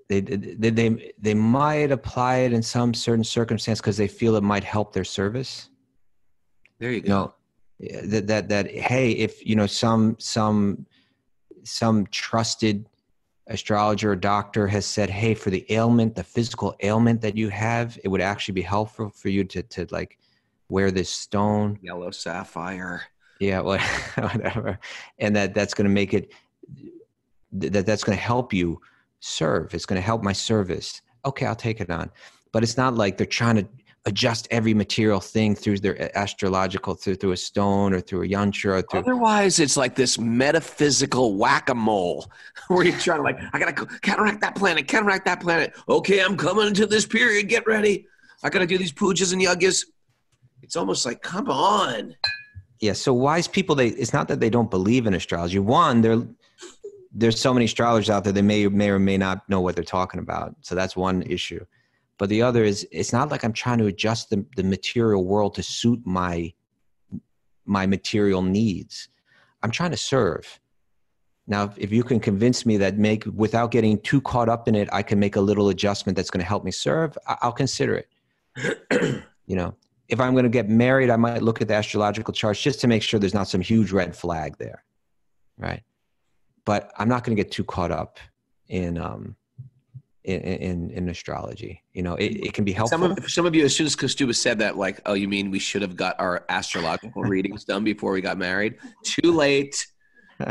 They might apply it in some certain circumstance because they feel it might help their service. There you go. That hey, if you know some trusted astrologer or doctor has said, hey, for the ailment, the physical ailment that you have, it would actually be helpful for you to like wear this stone, yellow sapphire. Yeah, well, whatever, and that's going to make it that's going to help you serve. It's going to help my service. Okay, I'll take it on, but it's not like they're trying to adjust every material thing through their astrological, through a stone or through a yantra. Otherwise, it's like this metaphysical whack-a-mole where you're trying to like, I got to counteract that planet. Okay, I'm coming into this period. Get ready. I got to do these pujas and yagas. It's almost like, come on. Yeah, so wise people, it's not that they don't believe in astrology. One, there's so many astrologers out there, they may or may not know what they're talking about. So that's one issue. But the other is, it's not like I'm trying to adjust the material world to suit my material needs. I'm trying to serve. Now, if you can convince me that without getting too caught up in it, I can make a little adjustment that's going to help me serve, I'll consider it. You know, if I'm going to get married, I might look at the astrological charts just to make sure there's not some huge red flag there, right? But I'm not going to get too caught up in astrology. You know, it can be helpful. Some of you, as soon as Kaustubh said that, like, oh, you mean we should have got our astrological readings done before we got married? Too late.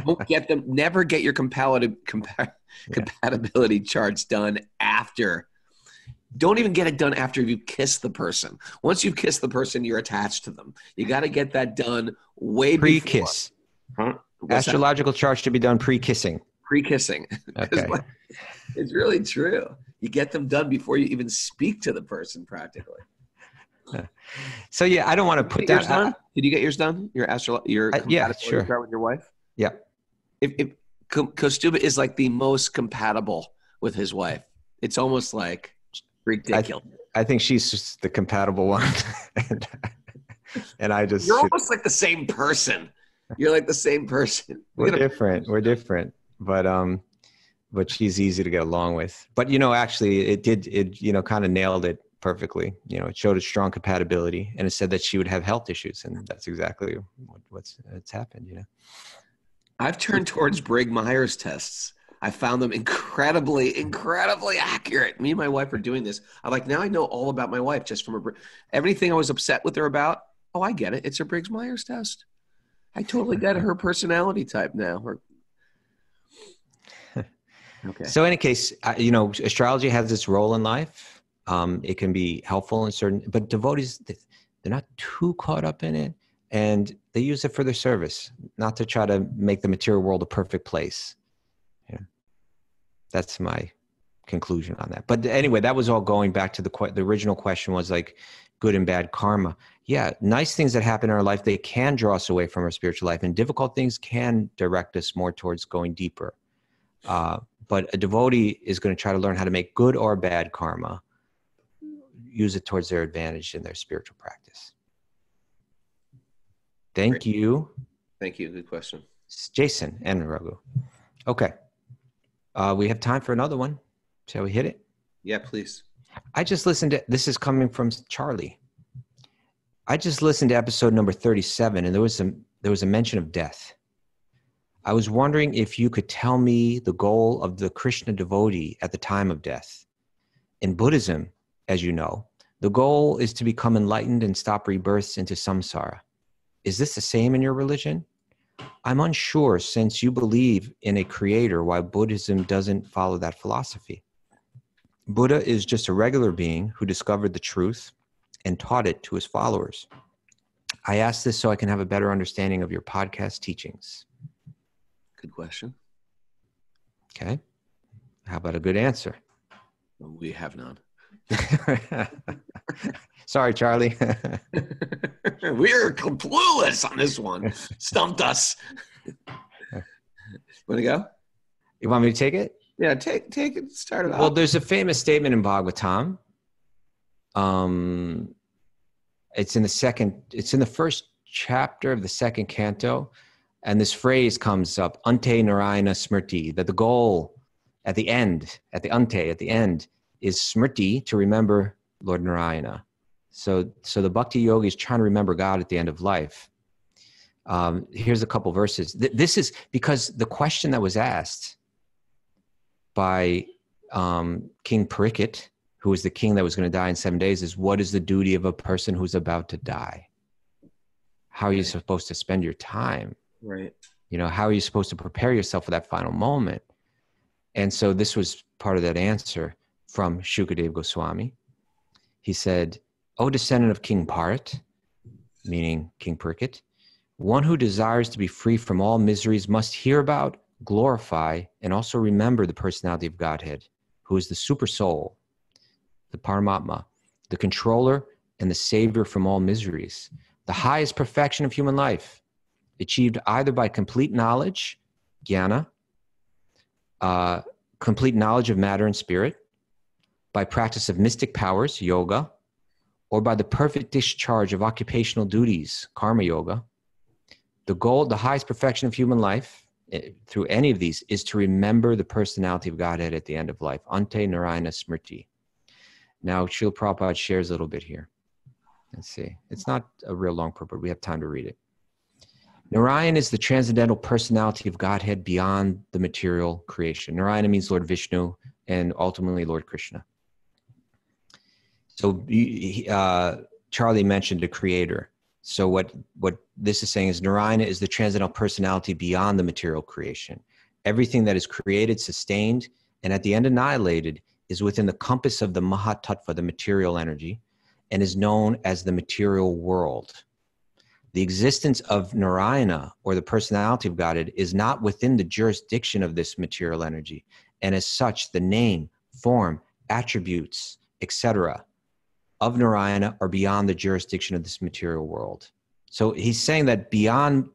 Don't get them. Never get your compatibility charts done after. Don't even get it done after you kiss the person. Once you've kissed the person, you're attached to them. You got to get that done way pre-kiss. Huh? Astrological chart should be done pre-kissing. Pre-kissing. Okay. It's really true. You get them done before you even speak to the person, practically. So yeah, I don't want to put that. Did you get yours done? Your yeah, sure. With your wife. Yeah. If Kaustubh is like the most compatible with his wife, it's almost like ridiculous. I think she's just the compatible one, and I just. You're almost like the same person. You're like the same person. We're different, but she's easy to get along with. But you know, actually, it you know kind of nailed it perfectly. You know, it showed a strong compatibility, and it said that she would have health issues, and that's exactly what's happened. You know, I've turned towards Briggs-Myers tests I found them incredibly accurate. Me and my wife are doing this. I'm like, now I know all about my wife just from everything I was upset with her about. Oh, I get it. It's her Briggs-Myers test. I totally get her personality type now. Okay. So in any case, astrology has its role in life. It can be helpful in certain, but devotees, they're not too caught up in it, and they use it for their service, not to try to make the material world a perfect place. Yeah. That's my conclusion on that. But anyway, that was all going back to the original question was like good and bad karma. Yeah, nice things that happen in our life, they can draw us away from our spiritual life, and difficult things can direct us more towards going deeper. But a devotee is going to try to learn how to make good or bad karma, use it towards their advantage in their spiritual practice. Thank you. Thank you. Good question. Jason and Raghu. Okay. We have time for another one. Shall we hit it? Yeah, please. I just listened to, this is coming from Charlie. I just listened to episode number 37, and there was a mention of death. I was wondering if you could tell me the goal of the Krishna devotee at the time of death. In Buddhism, as you know, the goal is to become enlightened and stop rebirths into samsara. Is this the same in your religion? I'm unsure, since you believe in a creator, why Buddhism doesn't follow that philosophy. Buddha is just a regular being who discovered the truth and taught it to his followers. I ask this so I can have a better understanding of your podcast teachings. Good question. Okay. How about a good answer? We have none. Sorry, Charlie. We're clueless on this one. Stumped us. Want to go? You want me to take it? Yeah, take it. Start it off. Well, there's a famous statement in Bhagavatam. It's in the first chapter of the second canto. And this phrase comes up, Ante Narayana Smriti, that the goal at the end, at the end, is Smriti, to remember Lord Narayana. So the Bhakti Yogi is trying to remember God at the end of life. Here's a couple verses. This is because the question that was asked by King Parikshit, who was the king that was going to die in 7 days, is what is the duty of a person who's about to die? How are you supposed to spend your time? Right. How are you supposed to prepare yourself for that final moment? And so this was part of that answer from Shukadeva Goswami. He said, O descendant of King Bharat, meaning King Parikshit, one who desires to be free from all miseries must hear about, glorify, and also remember the personality of Godhead, who is the super soul, the Paramatma, the controller and the savior from all miseries, the highest perfection of human life, achieved either by complete knowledge, jnana, complete knowledge of matter and spirit, by practice of mystic powers, yoga, or by the perfect discharge of occupational duties, karma yoga. The goal, the highest perfection of human life, through any of these, is to remember the personality of Godhead at the end of life. Ante Narayana Smriti. Now, Srila Prabhupada shares a little bit here. Let's see. It's not a real long purport. We have time to read it. Narayan is the transcendental personality of Godhead beyond the material creation. Narayana means Lord Vishnu and ultimately Lord Krishna. So Charlie mentioned a creator. So what this is saying is Narayana is the transcendental personality beyond the material creation. Everything that is created, sustained, and at the end annihilated is within the compass of the Mahatattva, the material energy, and is known as the material world. The existence of Narayana, or the personality of Godhead, is not within the jurisdiction of this material energy. And as such, the name, form, attributes, etc. of Narayana are beyond the jurisdiction of this material world. So he's saying that beyond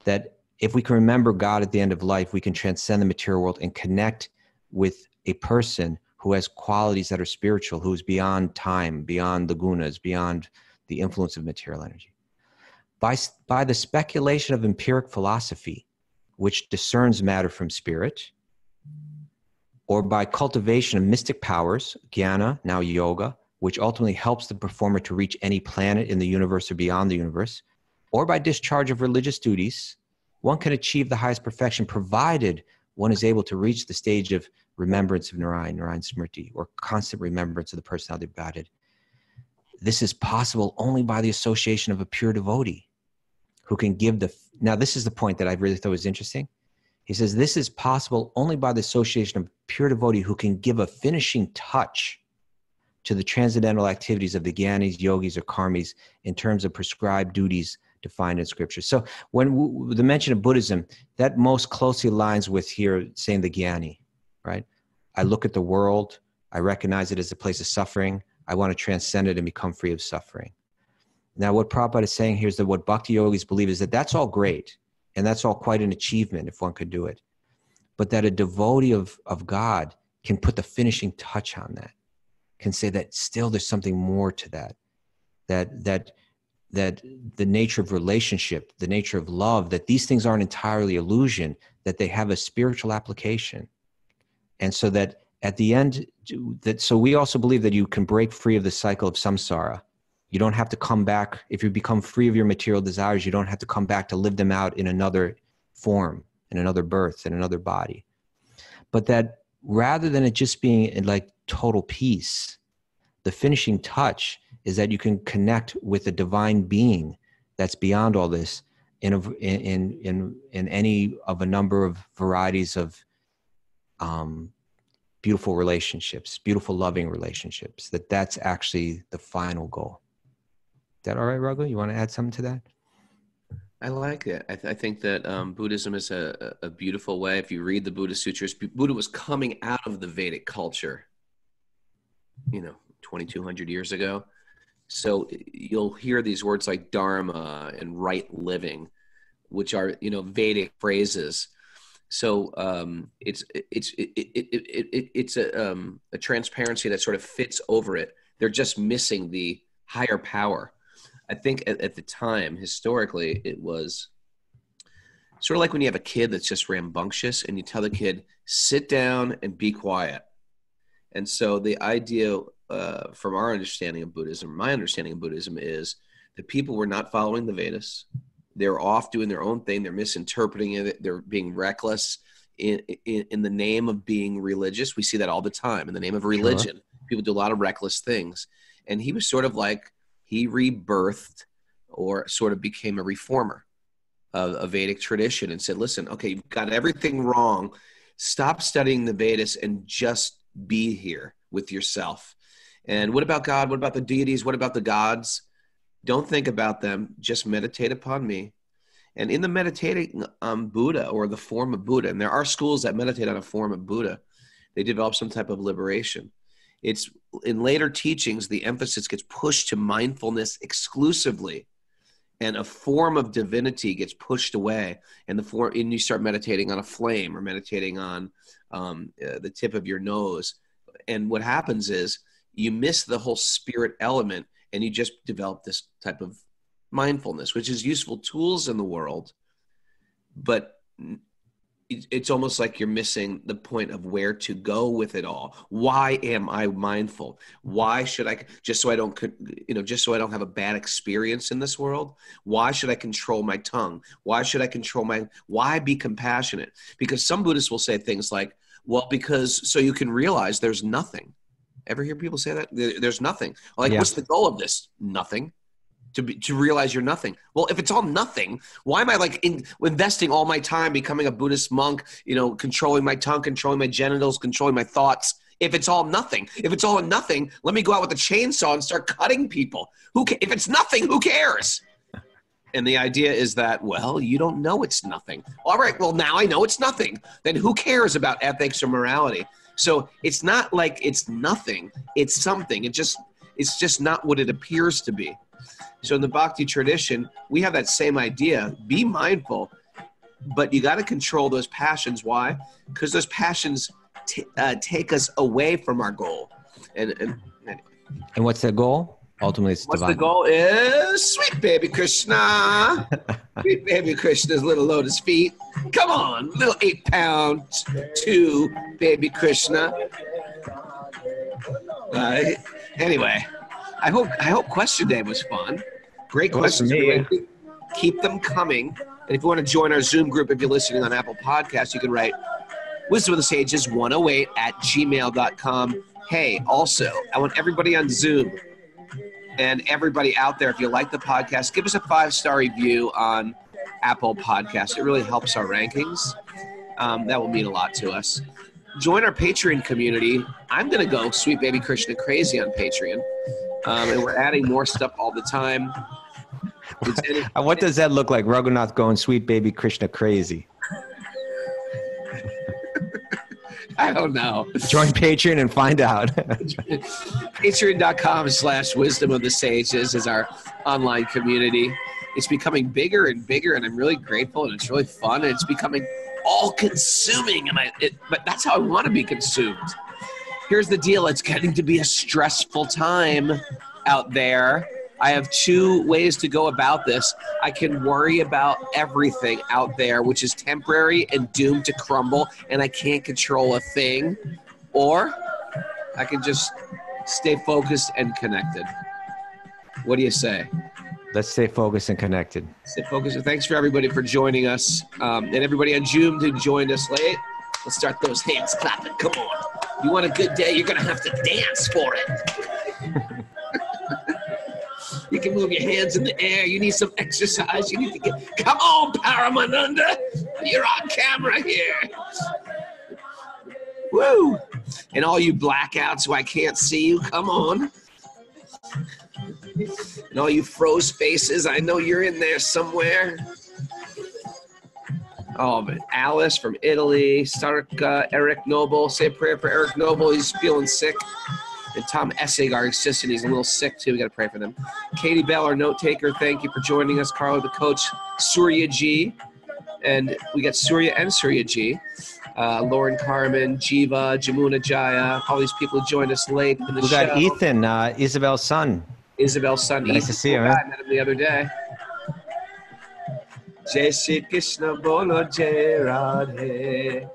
that, if we can remember God at the end of life, we can transcend the material world and connect with a person who has qualities that are spiritual, who's beyond time, beyond the gunas, beyond the influence of material energy. By the speculation of empiric philosophy, which discerns matter from spirit, or by cultivation of mystic powers, jnana, now yoga, which ultimately helps the performer to reach any planet in the universe or beyond the universe, or by discharge of religious duties, one can achieve the highest perfection, provided one is able to reach the stage of remembrance of Narayan, Narayan Smriti, or constant remembrance of the personality of Godhead. This is possible only by the association of a pure devotee who can give now this is the point that I really thought was interesting. He says, this is possible only by the association of a pure devotee who can give a finishing touch to the transcendental activities of the Gyanis, Yogis, or Karmis in terms of prescribed duties defined in Scripture. So when the mention of Buddhism, that most closely aligns with here saying the Gyani, right? I look at the world, I recognize it as a place of suffering, I want to transcend it and become free of suffering. Now, what Prabhupada is saying here is that what Bhakti Yogis believe is that that's all great, and that's all quite an achievement if one could do it, but that a devotee of God can put the finishing touch on that, can say that still there's something more to that the nature of relationship, the nature of love, that these things aren't entirely illusion, that they have a spiritual application. And so that at the end, so we also believe that you can break free of the cycle of samsara. You don't have to come back. If you become free of your material desires, you don't have to come back to live them out in another form, in another birth, in another body. But that rather than it just being in like total peace, the finishing touch is that you can connect with a divine being that's beyond all this in any of a number of varieties of beautiful relationships, beautiful loving relationships, that's actually the final goal. Is that all right, Raghu? You want to add something to that? I like it. I think that Buddhism is a beautiful way. If you read the Buddha Sutras, Buddha was coming out of the Vedic culture, 2,200 years ago. So you'll hear these words like dharma and right living, which are, Vedic phrases. So it's a transparency that sort of fits over it. They're just missing the higher power. I think at the time, historically, it was sort of like when you have a kid that's just rambunctious and you tell the kid, sit down and be quiet. And so the idea from our understanding of Buddhism, my understanding of Buddhism is that people were not following the Vedas. They're off doing their own thing. They're misinterpreting it. They're being reckless in the name of being religious. We see that all the time in the name of religion. Sure. People do a lot of reckless things. And he was sort of like, he rebirthed or sort of became a reformer of a Vedic tradition and said, listen, okay, you've got everything wrong. Stop studying the Vedas and just be here with yourself. And what about God? What about the deities? What about the gods? Don't think about them. Just meditate upon me. And in the meditating on Buddha or the form of Buddha, and there are schools that meditate on a form of Buddha, they develop some type of liberation. It's in later teachings, the emphasis gets pushed to mindfulness exclusively, and a form of divinity gets pushed away, and you start meditating on a flame or meditating on the tip of your nose. And what happens is you miss the whole spirit element, and you just develop this type of mindfulness, which is useful tools in the world, but it's almost like you're missing the point of where to go with it all. Why am I mindful? Why should I, just so I don't have a bad experience in this world? Why should I control my tongue? Why should I why be compassionate? Because some Buddhists will say things like, well, because so you can realize there's nothing. Ever hear people say that? There's nothing. Like, yeah. What's the goal of this? Nothing. To realize you're nothing. Well, if it's all nothing, why am I investing all my time becoming a Buddhist monk, controlling my tongue, controlling my genitals, controlling my thoughts? If it's all nothing, if it's all nothing, let me go out with a chainsaw and start cutting people. If it's nothing, who cares? And the idea is that, well, you don't know it's nothing. All right, well, now I know it's nothing. Then who cares about ethics or morality? So it's not like it's nothing. It's something. It's just not what it appears to be. So in the Bhakti tradition, we have that same idea. Be mindful, but you got to control those passions. Why? Because those passions take us away from our goal. And what's that goal? Ultimately, it's divine. The goal is sweet baby Krishna. Sweet baby Krishna's little lotus feet. Come on, little 8-pound 2 baby Krishna. Anyway. I hope Question Day was fun. Great questions. Keep them coming. And if you want to join our Zoom group, if you're listening on Apple Podcasts, you can write Wisdom of the Sages 108 at gmail.com. Hey, also, I want everybody on Zoom and everybody out there, if you like the podcast, give us a 5-star review on Apple Podcasts. It really helps our rankings. That will mean a lot to us. Join our Patreon community. I'm going to go Sweet Baby Krishna crazy on Patreon. And we're adding more stuff all the time. What does that look like? Raghunath going Sweet Baby Krishna crazy. I don't know. Join Patreon and find out. Patreon.com/Wisdom of the Sages is our online community. It's becoming bigger and bigger, and I'm really grateful, and it's really fun, and it's becoming all-consuming, but that's how I want to be consumed. Here's the deal. It's getting to be a stressful time out there. I have 2 ways to go about this. I can worry about everything out there, which is temporary and doomed to crumble, and I can't control a thing. Or I can just stay focused and connected. What do you say? Let's stay focused and connected. Stay focused. Thanks for everybody for joining us. And everybody on Zoom who joined us late. Let's start those hands clapping. Come on. You want a good day, you're going to have to dance for it. You can move your hands in the air. You need some exercise. You need to get, come on, Paramananda. You're on camera here. Woo. And all you blackouts who I can't see you, come on. And all you froze faces, I know you're in there somewhere. Oh, but Alice from Italy, Stark, Eric Noble. Say a prayer for Eric Noble. He's feeling sick. And Tom Essig, our assistant, he's a little sick too. We got to pray for them. Katie Bell, our note taker, thank you for joining us. Carlo, the coach, Surya G. And we got Surya and Surya G. Lauren Carmen, Jiva, Jamuna Jaya, all these people who joined us late in the show. We got Ethan, Isabel's son. Isabel's son. Nice Ethan, to see you, man. I met him the other day. Jai Shri Krishna Bolo Jai Radhe.